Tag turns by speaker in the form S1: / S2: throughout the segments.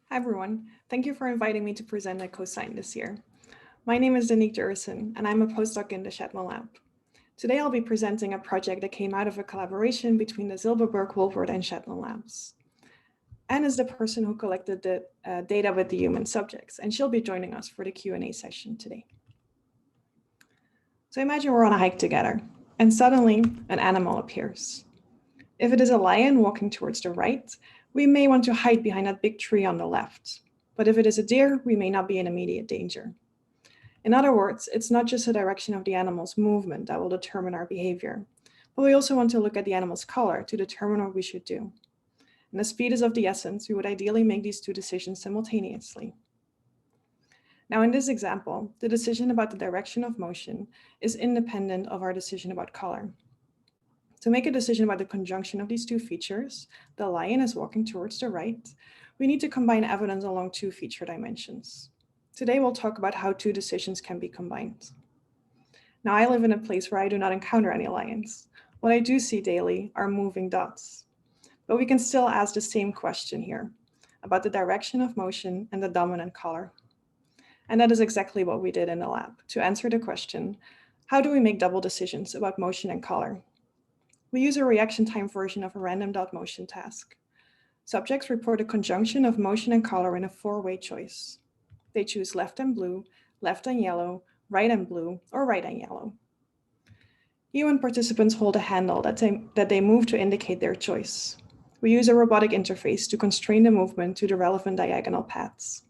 S1: Hi everyone, thank you for inviting me to present at Cosyne this year. My name is Danique Jeurissen and I'm a postdoc in the Shadlen lab. Today I'll be presenting a project that came out of a collaboration between the Zylberberg, Wolpert and Shadlen labs. Anne is the person who collected the data with the human subjects and she'll be joining us for the Q&A session today. So imagine we're on a hike together and suddenly an animal appears. If it is a lion walking towards the right, we may want to hide behind that big tree on the left. But if it is a deer, we may not be in immediate danger. In other words, it's not just the direction of the animal's movement that will determine our behavior, but we also want to look at the animal's color to determine what we should do. And as speed is of the essence, we would ideally make these two decisions simultaneously. Now in this example, the decision about the direction of motion is independent of our decision about color. To make a decision about the conjunction of these two features, the lion is walking towards the right, we need to combine evidence along two feature dimensions. Today we'll talk about how two decisions can be combined. Now I live in a place where I do not encounter any lions. What I do see daily are moving dots. But we can still ask the same question here about the direction of motion and the dominant color. And that is exactly what we did in the lab to answer the question, how do we make double decisions about motion and color? We use a reaction time version of a random dot motion task. Subjects report a conjunction of motion and color in a four-way choice. They choose left and blue, left and yellow, right and blue, or right and yellow. Human participants hold a handle that they move to indicate their choice. We use a robotic interface to constrain the movement to the relevant diagonal paths.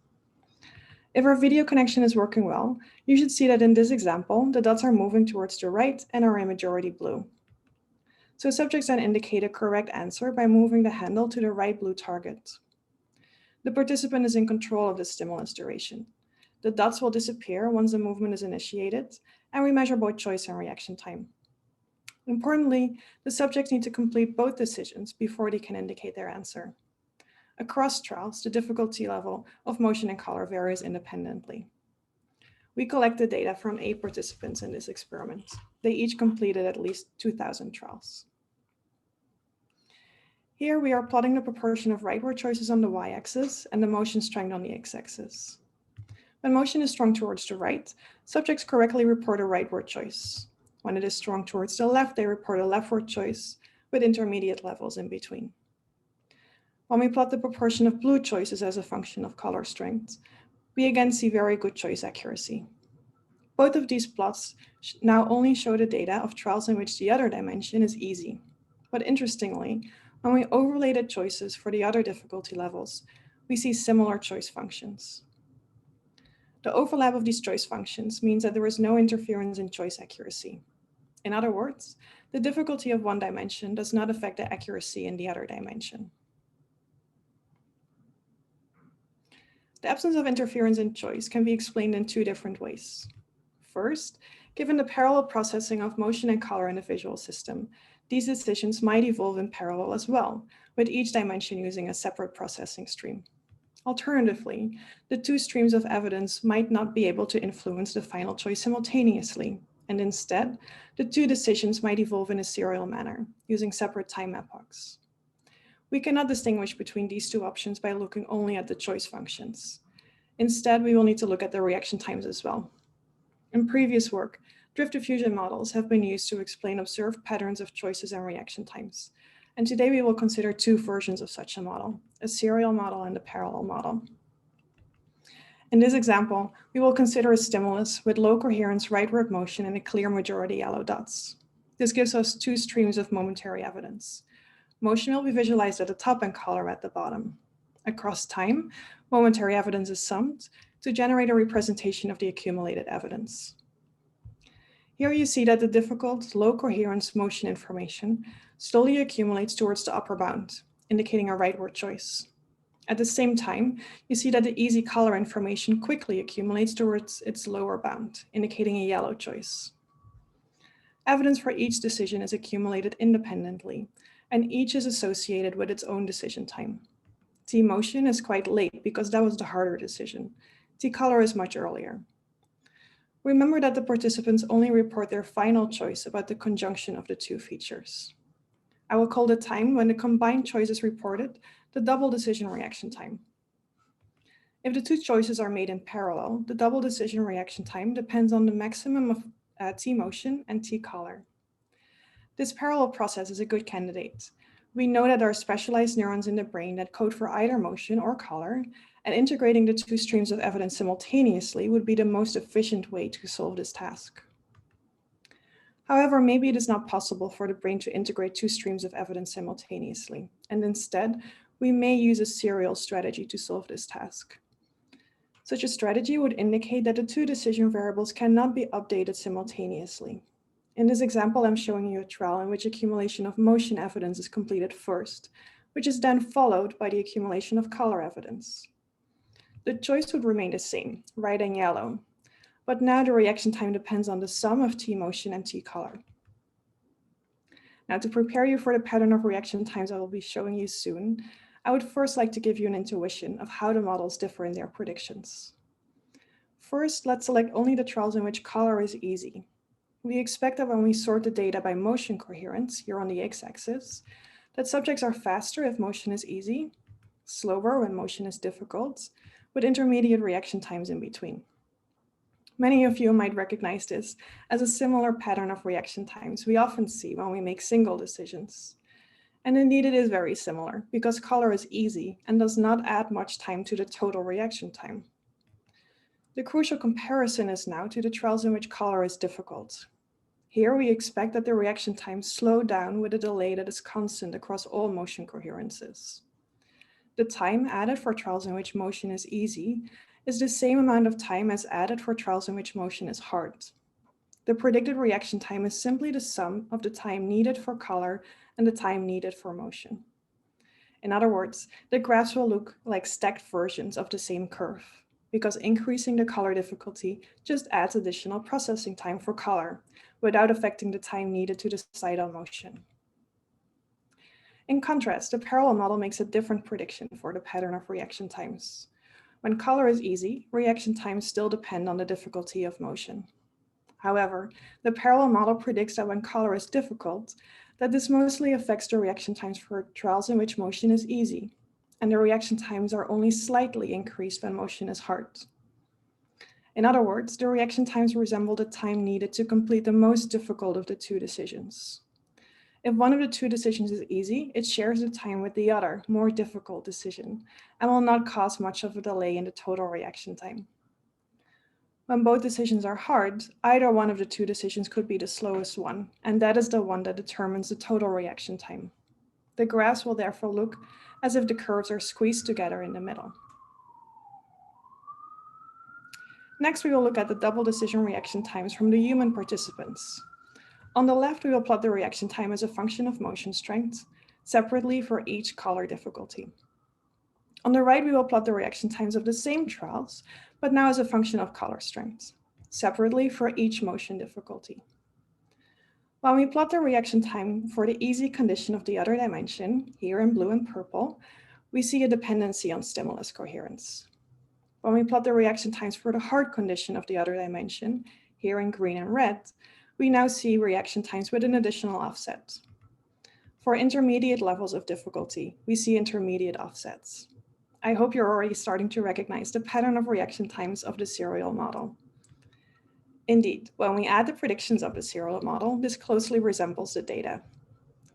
S1: If our video connection is working well, you should see that in this example, the dots are moving towards the right and are in majority blue. So subjects then indicate a correct answer by moving the handle to the right blue target. The participant is in control of the stimulus duration. The dots will disappear once the movement is initiated, and we measure both choice and reaction time. Importantly, the subjects need to complete both decisions before they can indicate their answer. Across trials, the difficulty level of motion and color varies independently. We collected data from 8 participants in this experiment. They each completed at least 2,000 trials. Here we are plotting the proportion of rightward choices on the y-axis and the motion strength on the x-axis. When motion is strong towards the right, subjects correctly report a rightward choice. When it is strong towards the left, they report a leftward choice with intermediate levels in between. When we plot the proportion of blue choices as a function of color strength, we again see very good choice accuracy. Both of these plots now only show the data of trials in which the other dimension is easy. But interestingly, when we overlay the choices for the other difficulty levels, we see similar choice functions. The overlap of these choice functions means that there is no interference in choice accuracy. In other words, the difficulty of one dimension does not affect the accuracy in the other dimension. The absence of interference in choice can be explained in two different ways. First, given the parallel processing of motion and color in the visual system, these decisions might evolve in parallel as well, with each dimension using a separate processing stream. Alternatively, the two streams of evidence might not be able to influence the final choice simultaneously, and instead, the two decisions might evolve in a serial manner, using separate time epochs. We cannot distinguish between these two options by looking only at the choice functions. Instead, we will need to look at the reaction times as well. In previous work, drift diffusion models have been used to explain observed patterns of choices and reaction times. And today we will consider two versions of such a model, a serial model and a parallel model. In this example, we will consider a stimulus with low coherence rightward motion and a clear majority yellow dots. This gives us two streams of momentary evidence. Motion will be visualized at the top and color at the bottom. Across time, momentary evidence is summed to generate a representation of the accumulated evidence. Here you see that the difficult, low coherence motion information slowly accumulates towards the upper bound, indicating a rightward choice. At the same time, you see that the easy color information quickly accumulates towards its lower bound, indicating a yellow choice. Evidence for each decision is accumulated independently, and each is associated with its own decision time. T motion is quite late because that was the harder decision. T color is much earlier. Remember that the participants only report their final choice about the conjunction of the two features. I will call the time when the combined choice is reported the double decision reaction time. If the two choices are made in parallel, the double decision reaction time depends on the maximum of T motion and T color. This parallel process is a good candidate. We know that there are specialized neurons in the brain that code for either motion or color, and integrating the two streams of evidence simultaneously would be the most efficient way to solve this task. However, maybe it is not possible for the brain to integrate two streams of evidence simultaneously, and instead, we may use a serial strategy to solve this task. Such a strategy would indicate that the two decision variables cannot be updated simultaneously. In this example, I'm showing you a trial in which accumulation of motion evidence is completed first, which is then followed by the accumulation of color evidence. The choice would remain the same, red and yellow, but now the reaction time depends on the sum of T motion and T color. Now, to prepare you for the pattern of reaction times I will be showing you soon, I would first like to give you an intuition of how the models differ in their predictions. First, let's select only the trials in which color is easy. We expect that when we sort the data by motion coherence, here on the x-axis, that subjects are faster if motion is easy, slower when motion is difficult, with intermediate reaction times in between. Many of you might recognize this as a similar pattern of reaction times we often see when we make single decisions. And indeed it is very similar, because color is easy and does not add much time to the total reaction time. The crucial comparison is now to the trials in which color is difficult. Here we expect that the reaction times slow down with a delay that is constant across all motion coherences. The time added for trials in which motion is easy is the same amount of time as added for trials in which motion is hard. The predicted reaction time is simply the sum of the time needed for color and the time needed for motion. In other words, the graphs will look like stacked versions of the same curve, because increasing the color difficulty just adds additional processing time for color, without affecting the time needed to decide on motion. In contrast, the parallel model makes a different prediction for the pattern of reaction times. When color is easy, reaction times still depend on the difficulty of motion. However, the parallel model predicts that when color is difficult, that this mostly affects the reaction times for trials in which motion is easy, and the reaction times are only slightly increased when motion is hard. In other words, the reaction times resemble the time needed to complete the most difficult of the two decisions. If one of the two decisions is easy, it shares the time with the other, more difficult decision, and will not cause much of a delay in the total reaction time. When both decisions are hard, either one of the two decisions could be the slowest one, and that is the one that determines the total reaction time. The graphs will therefore look as if the curves are squeezed together in the middle. Next, we will look at the double decision reaction times from the human participants. On the left, we will plot the reaction time as a function of motion strength, separately for each color difficulty. On the right, we will plot the reaction times of the same trials, but now as a function of color strength, separately for each motion difficulty. When we plot the reaction time for the easy condition of the other dimension, here in blue and purple, we see a dependency on stimulus coherence. When we plot the reaction times for the hard condition of the other dimension, here in green and red, we now see reaction times with an additional offset. For intermediate levels of difficulty, we see intermediate offsets. I hope you're already starting to recognize the pattern of reaction times of the serial model. Indeed, when we add the predictions of the serial model, this closely resembles the data.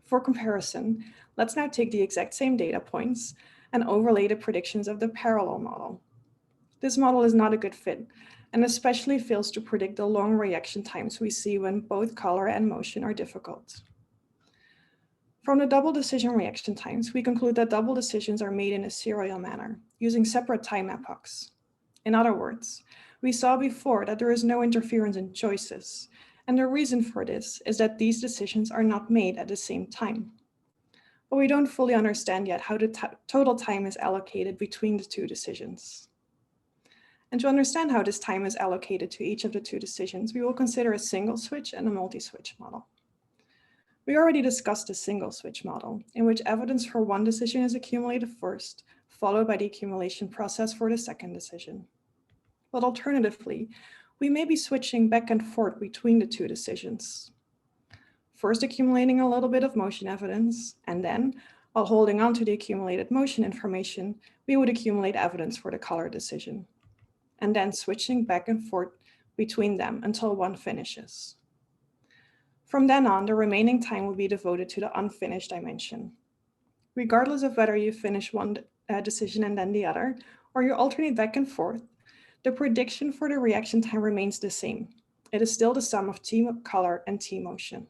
S1: For comparison, let's now take the exact same data points and overlay the predictions of the parallel model. This model is not a good fit, and especially fails to predict the long reaction times we see when both color and motion are difficult. From the double decision reaction times, we conclude that double decisions are made in a serial manner, using separate time epochs. In other words, we saw before that there is no interference in choices, and the reason for this is that these decisions are not made at the same time. But we don't fully understand yet how the total time is allocated between the two decisions. And to understand how this time is allocated to each of the two decisions, we will consider a single switch and a multi-switch model. We already discussed the single switch model, in which evidence for one decision is accumulated first, followed by the accumulation process for the second decision. But alternatively, we may be switching back and forth between the two decisions. First accumulating a little bit of motion evidence, and then, While holding on to the accumulated motion information, we would accumulate evidence for the color decision, and then switching back and forth between them until one finishes. From then on, the remaining time will be devoted to the unfinished dimension. Regardless of whether you finish one decision and then the other, or you alternate back and forth, the prediction for the reaction time remains the same. It is still the sum of t color and t motion.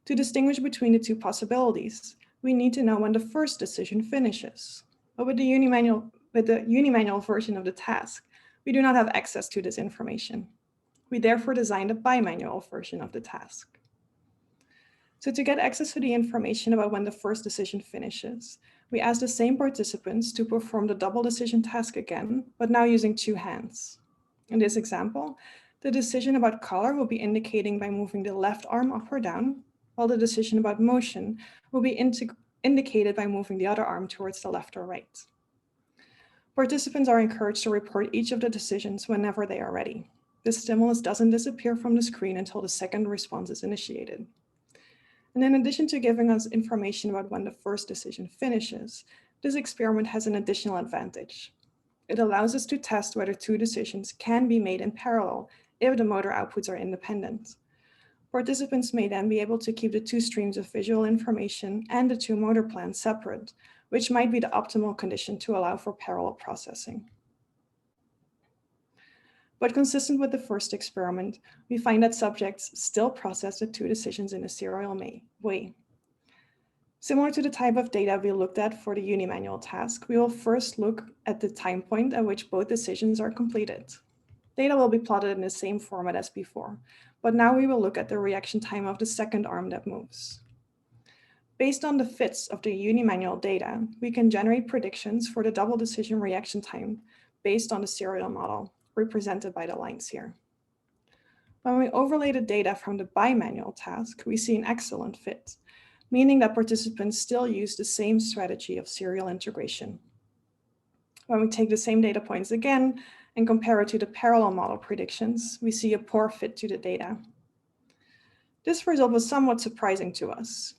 S1: To distinguish between the two possibilities, we need to know when the first decision finishes. But with the unimanual version of the task, we do not have access to this information. We therefore designed a bimanual version of the task. So to get access to the information about when the first decision finishes, we ask the same participants to perform the double decision task again, but now using two hands. In this example, the decision about color will be indicating by moving the left arm up or down, while the decision about motion will be indicated by moving the other arm towards the left or right. Participants are encouraged to report each of the decisions whenever they are ready. This stimulus doesn't disappear from the screen until the second response is initiated. And in addition to giving us information about when the first decision finishes, this experiment has an additional advantage. It allows us to test whether two decisions can be made in parallel if the motor outputs are independent. Participants may then be able to keep the two streams of visual information and the two motor plans separate, which might be the optimal condition to allow for parallel processing. But consistent with the first experiment, we find that subjects still process the two decisions in a serial way. Similar to the type of data we looked at for the unimanual task, we will first look at the time point at which both decisions are completed. Data will be plotted in the same format as before, but now we will look at the reaction time of the second arm that moves. Based on the fits of the unimanual data, we can generate predictions for the double decision reaction time based on the serial model, represented by the lines here. When we overlay the data from the bimanual task, we see an excellent fit, meaning that participants still use the same strategy of serial integration. When we take the same data points again and compare it to the parallel model predictions, we see a poor fit to the data. This result was somewhat surprising to us.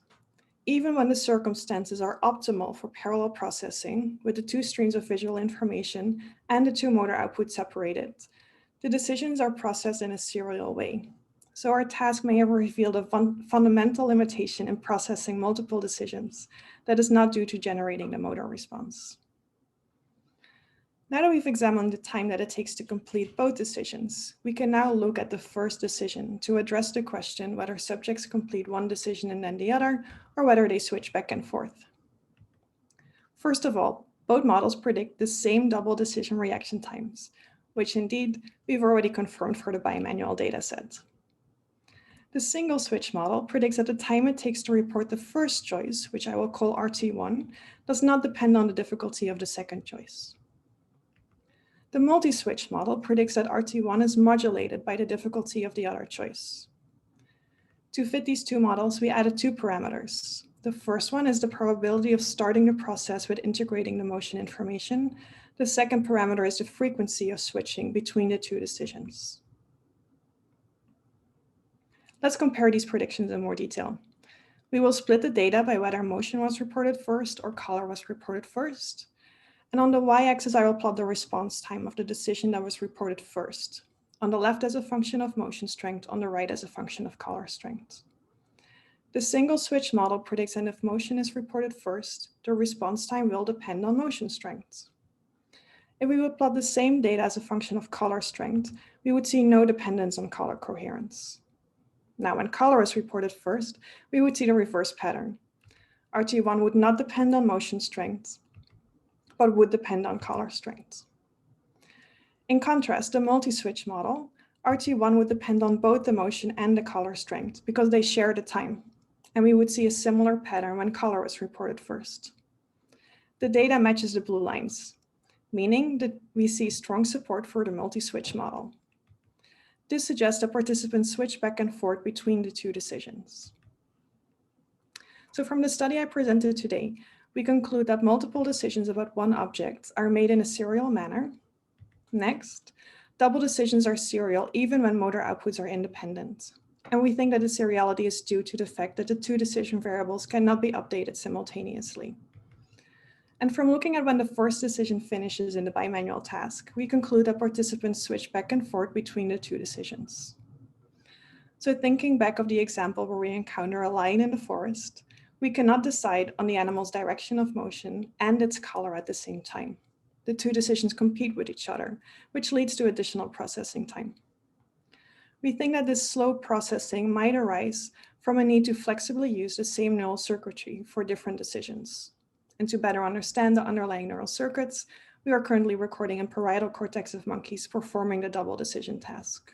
S1: Even when the circumstances are optimal for parallel processing, with the two streams of visual information and the two motor outputs separated, the decisions are processed in a serial way. So our task may have revealed a fundamental limitation in processing multiple decisions that is not due to generating the motor response. Now that we've examined the time that it takes to complete both decisions, we can now look at the first decision to address the question whether subjects complete one decision and then the other, or whether they switch back and forth. First of all, both models predict the same double decision reaction times, which indeed we've already confirmed for the bimanual dataset. The single switch model predicts that the time it takes to report the first choice, which I will call RT1, does not depend on the difficulty of the second choice. The multi-switch model predicts that RT1 is modulated by the difficulty of the other choice. To fit these two models, we added two parameters. The first one is the probability of starting the process with integrating the motion information. The second parameter is the frequency of switching between the two decisions. Let's compare these predictions in more detail. We will split the data by whether motion was reported first or color was reported first. And on the y-axis, I will plot the response time of the decision that was reported first. On the left as a function of motion strength, on the right as a function of color strength. The single switch model predicts that if motion is reported first, the response time will depend on motion strength. If we would plot the same data as a function of color strength, we would see no dependence on color coherence. Now, when color is reported first, we would see the reverse pattern. RT1 would not depend on motion strength, but would depend on color strength. In contrast, the multi-switch model, RT1 would depend on both the motion and the color strength because they share the time, and we would see a similar pattern when color is reported first. The data matches the blue lines, meaning that we see strong support for the multi-switch model. This suggests that participants switch back and forth between the two decisions. So from the study I presented today, we conclude that multiple decisions about one object are made in a serial manner. Next, double decisions are serial even when motor outputs are independent. And we think that the seriality is due to the fact that the two decision variables cannot be updated simultaneously. And from looking at when the first decision finishes in the bimanual task, we conclude that participants switch back and forth between the two decisions. So thinking back of the example where we encounter a lion in the forest, we cannot decide on the animal's direction of motion and its color at the same time. The two decisions compete with each other, which leads to additional processing time. We think that this slow processing might arise from a need to flexibly use the same neural circuitry for different decisions. And to better understand the underlying neural circuits, we are currently recording in parietal cortex of monkeys performing the double decision task.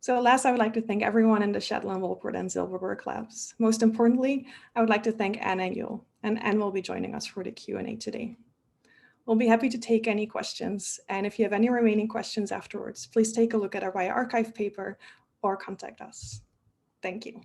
S1: So last, I would like to thank everyone in the Shadlen, Wolpert, and Zylberberg labs. Most importantly, I would like to thank Anne and Yul, and Anne will be joining us for the Q&A today. We'll be happy to take any questions, and if you have any remaining questions afterwards, please take a look at our bioRxiv paper or contact us. Thank you.